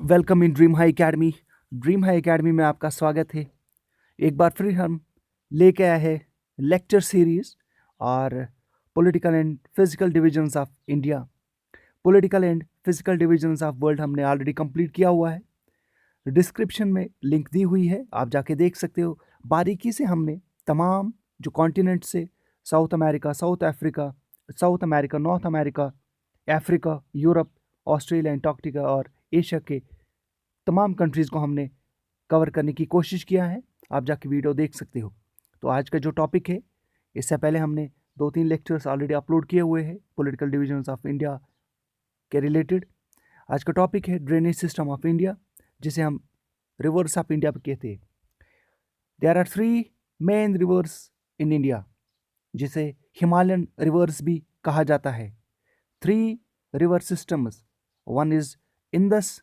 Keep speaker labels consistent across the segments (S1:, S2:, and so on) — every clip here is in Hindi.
S1: Welcome in dream high academy. Dream high academy में आपका स्वागत है। एक बार फिर हम लेके आए हैं लेक्चर सीरीज और political and physical divisions of India, political and physical divisions of world हमने ऑलरेडी कंप्लीट किया हुआ है। डिस्क्रिप्शन में लिंक दी हुई है, आप जाके देख सकते हो। बारीकी से हमने तमाम जो कॉन्टिनेंट से south America, south America, north America, Africa, Europe, Australia, Antarctica और एशिया के तमाम कंट्रीज़ को हमने कवर करने की कोशिश किया है। आप जाके वीडियो देख सकते हो। तो आज का जो टॉपिक है, इससे पहले हमने 2-3 लेक्चर्स ऑलरेडी अपलोड किए हुए हैं पॉलिटिकल डिविजन्स ऑफ इंडिया के रिलेटेड। आज का टॉपिक है ड्रेनेज सिस्टम ऑफ इंडिया, जिसे हम रिवर्स ऑफ इंडिया कहते हैं। There are 3 main rivers in India, जिसे हिमालयन रिवर्स भी कहा जाता है। 3 river systems, one is Indus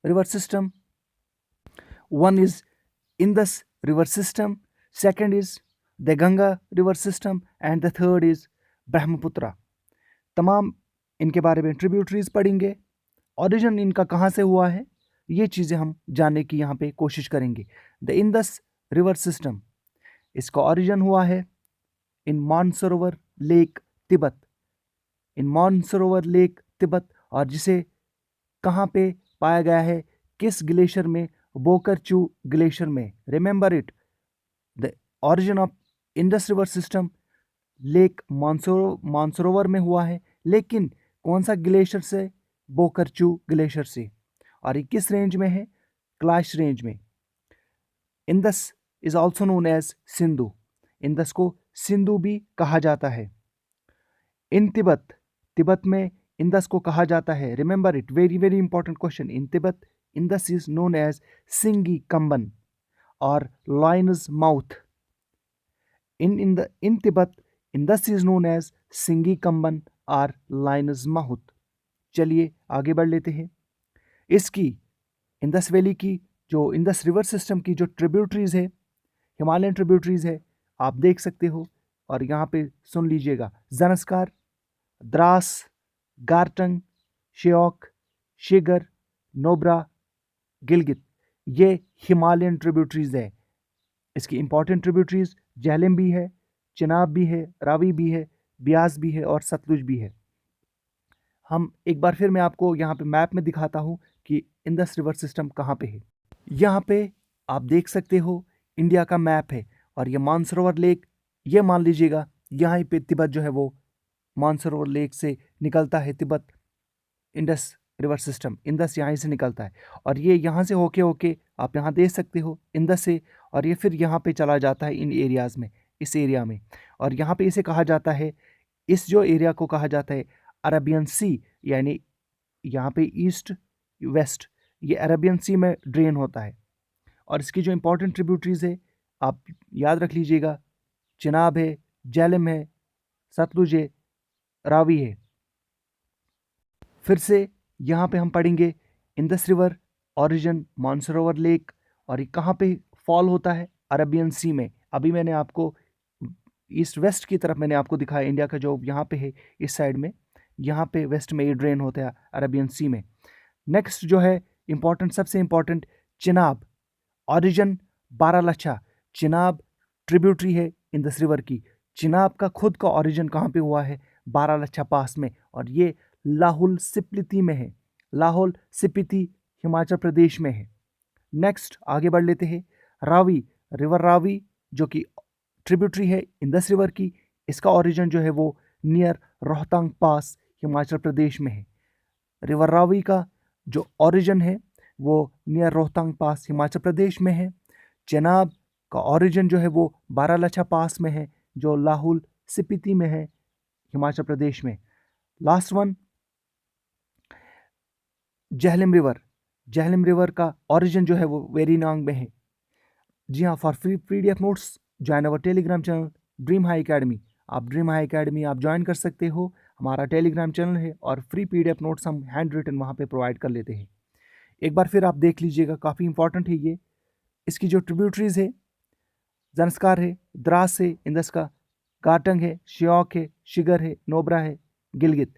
S1: river system, one is Indus river system, second is the Ganga river system and the third is Brahmaputra. तमाम इनके बारे में ट्रिब्यूटरीज पढ़ेंगे, ओरिजिन इनका कहाँ से हुआ है, ये चीज़ें हम जानने की यहाँ पे कोशिश करेंगे। द इंदस रिवर सिस्टम, इसका ओरिजिन हुआ है इन मानसरोवर लेक तिब्बत, और जिसे कहाँ पे पाया गया है, किस ग्लेशियर में, बोकरचू ग्लेशियर में। Remember it, the origin of Indus river system lake Mansarovar में हुआ है, लेकिन कौन सा ग्लेशियर से, बोकरचू ग्लेशियर से। और ये किस रेंज में है, क्लाश रेंज में। Indus is also known as Sindhu, Indus को सिंधु भी कहा जाता है। इन तिब्बत में इंदस को कहा जाता है, remember it, very very important question. In Tibet Indus is known as Singi Khamban और lion's mouth. In Tibet Indus is known as Singi Khamban और लॉयंस माउथ। चलिए आगे बढ़ लेते हैं। इसकी इंदस वैली की, जो इंदस रिवर सिस्टम की जो ट्रिब्यूटरीज है, हिमालयन ट्रिब्यूटरीज है, आप देख सकते हो और यहाँ पे सुन लीजिएगा। ज़नस्कार, द्रास, गारटंग, श्योक, शिगर, नोब्रा, गिलगित, ये हिमालयन ट्रिब्यूटरीज है। इसकी इंपॉर्टेंट ट्रिब्यूटरीज झेलम भी है, चिनाब भी है, रावी भी है, ब्यास भी है और सतलुज भी है। हम एक बार फिर मैं आपको यहाँ पे मैप में दिखाता हूँ कि इंदस रिवर सिस्टम कहाँ पे है। यहाँ पे आप देख सकते हो इंडिया का मैप है, और ये मानसरोवर लेक, ये मान लीजिएगा यहाँ पे तिब्बत जो है वो मानसरोवर लेक से निकलता है। Tibet Indus river system, Indus यहाँ से निकलता है, और ये यहाँ से होके होके आप यहाँ देख सकते हो इंदस से, और ये फिर यहाँ पे चला जाता है इन एरियाज़ में, इस एरिया में। और यहाँ पे इसे कहा जाता है, इस जो एरिया को कहा जाता है अरबियन सी, यानी यहाँ पे ईस्ट वेस्ट, ये अरबियन सी में ड्रेन होता है। और इसकी जो इंपॉर्टेंट ट्रिब्यूटरीज है आप याद रख लीजिएगा, चिनाब है, झेलम है, सतलुज है, रावी है। फिर से यहाँ पे हम पढ़ेंगे Indus river origin Mansarovar lake, और ये कहाँ पे फॉल होता है, अरबियन सी में। अभी मैंने आपको ईस्ट वेस्ट की तरफ मैंने आपको दिखाया, इंडिया का जो यहाँ पे है इस साइड में, यहाँ पे वेस्ट में ये ड्रेन होता है अरबियन सी में। नेक्स्ट जो है इंपॉर्टेंट, सबसे important, Chenab origin Baralacha. Chenab tributary है इंदस रिवर की। चिनाब का खुद का ओरिजिन कहाँ पे हुआ है, बारालाचा पास में, और ये लाहौल स्पीति में है। लाहौल स्पीति हिमाचल प्रदेश में है। नेक्स्ट आगे बढ़ लेते हैं। रावी, रिवर रावी जो कि ट्रिब्यूटरी है इंदस रिवर की, इसका ओरिजिन जो है वो नियर रोहतांग पास हिमाचल प्रदेश में है। रिवर रावी का जो ओरिजिन है वो नियर रोहतांग पास हिमाचल प्रदेश में है। चिनाब का ओरिजिन जो है वो बारालाचा पास में है, जो लाहौल स्पीति में है हिमाचल प्रदेश में। लास्ट वन, झेलम रिवर का ओरिजिन जो है वो वेरीनांग में है। जी हाँ, for free PDF notes join our Telegram channel dream high academy. आप ड्रीम हाई एकेडमी आप ज्वाइन कर सकते हो, हमारा टेलीग्राम चैनल है, और फ्री पीडीएफ नोट्स हम हैंड रिटन वहाँ पे प्रोवाइड कर लेते हैं। एक बार फिर आप देख लीजिएगा, काफ़ी इंपॉर्टेंट है ये। इसकी जो ट्रिब्यूटरीज है, ज़नस्कार है, द्रास है इंदस का, गाटंग है, श्योक है, शिगर है, नोब्रा है, Gilgit.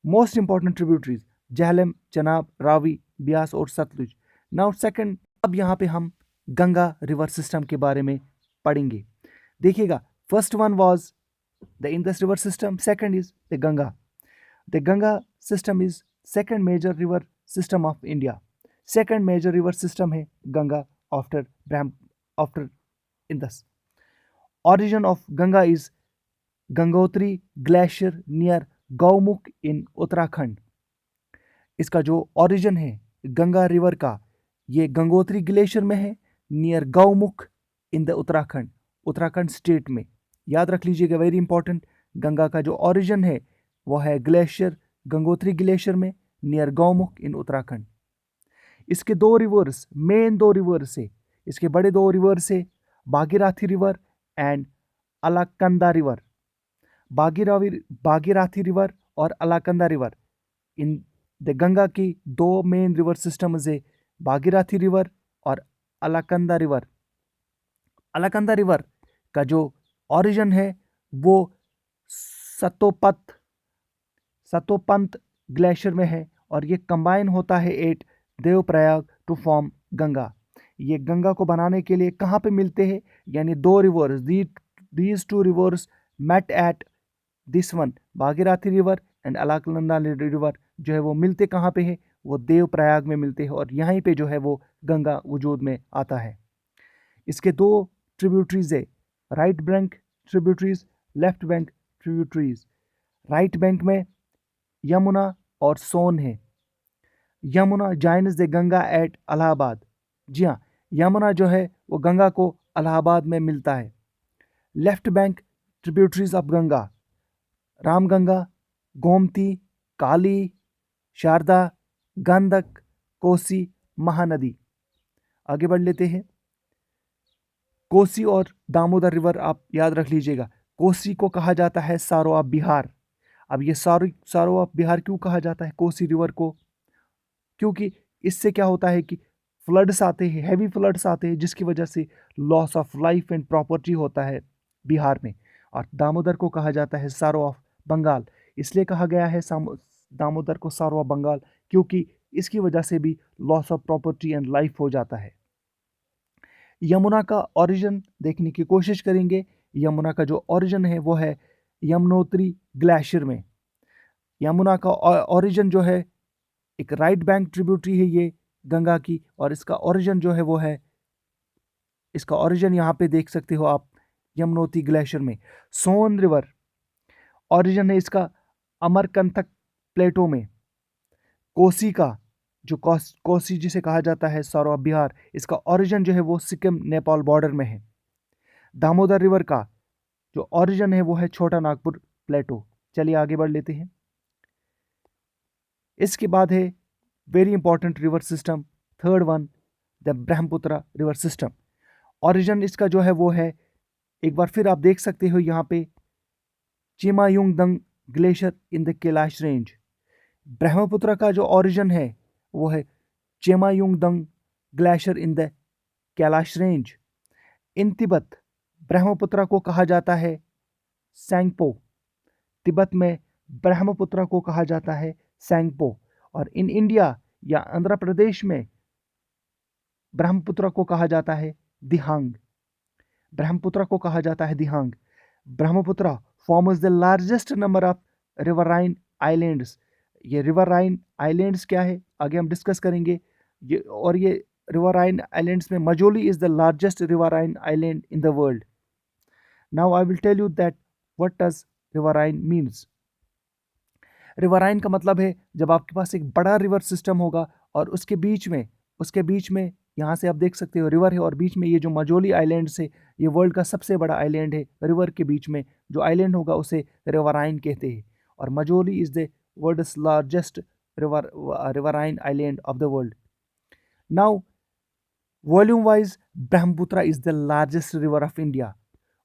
S1: Most important tributaries, Jhelum, Chenab, Ravi, Beas और सतलुज। नाउ सेकंड, अब यहाँ पे हम गंगा रिवर सिस्टम के बारे में पढ़ेंगे। देखिएगा, first one was the Indus river system, second is the Ganga. The Ganga system is second major river system of India. Second major river system है Ganga after Indus. Origin of Ganga is Gangotri glacier near Gaumukh in Uttarakhand. इसका जो ओरिजिन है गंगा रिवर का, ये गंगोत्री ग्लेशियर में है, near Gaumukh in the Uttarakhand, Uttarakhand state में। याद रख लीजिएगा, वेरी इंपॉर्टेंट। गंगा का जो ओरिजिन है वो है ग्लेशियर, गंगोत्री ग्लेशियर में, नियर गौमुख इन उत्तराखंड। इसके दो रिवर्स, मेन दो रिवर्स है, इसके बड़े दो रिवर्स है, Bhagirathi river and Alaknanda river. Bhagirathi river और Alaknanda river, in the Ganga की दो मेन रिवर सिस्टम्स है, भागीरथी रिवर और अलकनंदा रिवर। अलकनंदा रिवर का जो ओरिजिन है वो सतोपंत ग्लेशियर में है और ये कंबाइन होता है at Devprayag to form Ganga. ये गंगा को बनाने के लिए कहाँ पे मिलते हैं, यानी दो rivers, these two rivers met at this one, Bhagirathi river and Alaknanda river जो है वो मिलते कहाँ पे है, वो देवप्रयाग में मिलते हैं और यहीं पे जो है वो गंगा वजूद में आता है। इसके दो ट्रिब्यूटरीज है, right bank tributaries, left bank tributaries. Right bank में यमुना और सोन है। Yamuna joins the Ganga at Allahabad. जी हाँ, यमुना जो है वो गंगा को इलाहाबाद में मिलता है। Left bank tributaries of Ganga, Ramganga, Gomti, Kali, Sharda, Gandak, Kosi, Mahanadi. आगे बढ़ लेते हैं। कोसी और दामोदर रिवर आप याद रख लीजिएगा। कोसी को कहा जाता है सारो ऑफ बिहार। अब ये सारो ऑफ बिहार क्यों कहा जाता है कोसी रिवर को? क्योंकि इससे क्या होता है कि फ्लड्स आते हैं, हैवी फ्लड्स आते हैं, जिसकी वजह से loss of life and property होता है बिहार में। और दामोदर को कहा जाता है सारो ऑफ बंगाल। इसलिए कहा गया है दामोदर को सारो ऑफ बंगाल, क्योंकि इसकी वजह से भी loss of property and life हो जाता है। यमुना का ओरिजिन देखने की कोशिश करेंगे। यमुना का जो ओरिजिन है वो है यमुनोत्री ग्लेशियर में। यमुना का ओरिजिन जो है एक राइट बैंक ट्रिब्यूटरी है ये गंगा की, और इसका ओरिजिन जो है वो है, इसका ओरिजिन यहाँ पे देख सकते हो आप यमुनोत्री ग्लेशियर में। सोन रिवर ओरिजिन है इसका अमरकंटक प्लेटो में। कोसी का जो कोसी जिसे कहा जाता है सारो ऑफ बिहार, इसका ओरिजिन जो है वो सिक्किम नेपाल बॉर्डर में है। दामोदर रिवर का जो ओरिजिन है वो है छोटा नागपुर प्लेटो। चलिए आगे बढ़ लेते हैं। इसके बाद है very important river system, third one, the Brahmaputra river system. Origin इसका जो है वो है, एक बार फिर आप देख सकते हो यहाँ पे, Chemayungdung glacier in the Kailash range. Brahmaputra का जो ओरिजिन है वो है Chemayungdung glacier in the Kailash range. In Tibet Brahmaputra को कहा जाता है सैंगपो। तिब्बत में ब्रह्मपुत्र को कहा जाता है सैंगपो। और इन इंडिया या आंध्र प्रदेश में ब्रह्मपुत्र को कहा जाता है दिहांग। ब्रह्मपुत्र को कहा जाता है Dihang. Brahmaputra forms the largest number of riverine islands. ये रिवराइन आइलैंड्स क्या है आगे हम डिस्कस करेंगे। ये रिवराइन आइलैंड्स में Majuli is the largest riverine island in the world. Now I will tell you that what does riverine means. Riverine का मतलब है जब आपके पास एक बड़ा रिवर सिस्टम होगा और उसके बीच में यहाँ से आप देख सकते हो रिवर है, और बीच में ये जो मजोली आइलैंड से, ये वर्ल्ड का सबसे बड़ा आइलैंड है। रिवर के बीच में जो आइलैंड होगा उसे रिवराइन कहते हैं। और Majuli is the world's largest riverine island of the world. Now volume wise Brahmaputra is the largest river of India.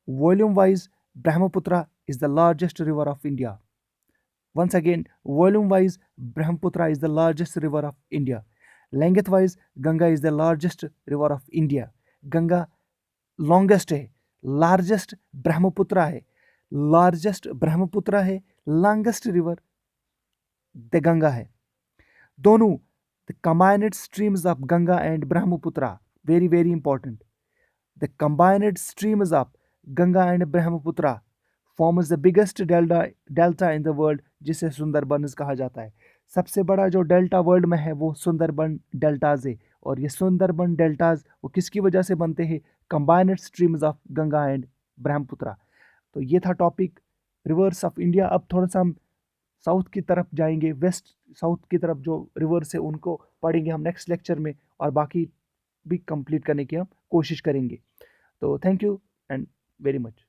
S1: Volume wise Brahmaputra is the largest river of India. Once again, volume-wise, Brahmaputra is the largest river of India. Length-wise, Ganga is the largest river of India. Ganga longest है, largest Brahmaputra है, largest Brahmaputra है, longest river the Ganga है। दोनों the combined streams of Ganga and Brahmaputra, very very important. The combined streams of Ganga and Brahmaputra forms the biggest delta in the world, जिसे सुंदरबंस कहा जाता है। सबसे बड़ा जो डेल्टा वर्ल्ड में है वो सुंदरबन डेल्टाज है। और ये सुंदरबन डेल्टाज वो किसकी वजह से बनते हैं? Combined streams of Ganga and Brahmaputra. तो ये था टॉपिक रिवर्स ऑफ इंडिया। अब थोड़ा सा हम साउथ की तरफ जाएंगे, वेस्ट साउथ की तरफ जो रिवर्स है उनको पढ़ेंगे हम नेक्स्ट लेक्चर में, और बाकी भी कंप्लीट करने की हम कोशिश करेंगे। तो thank you and very much.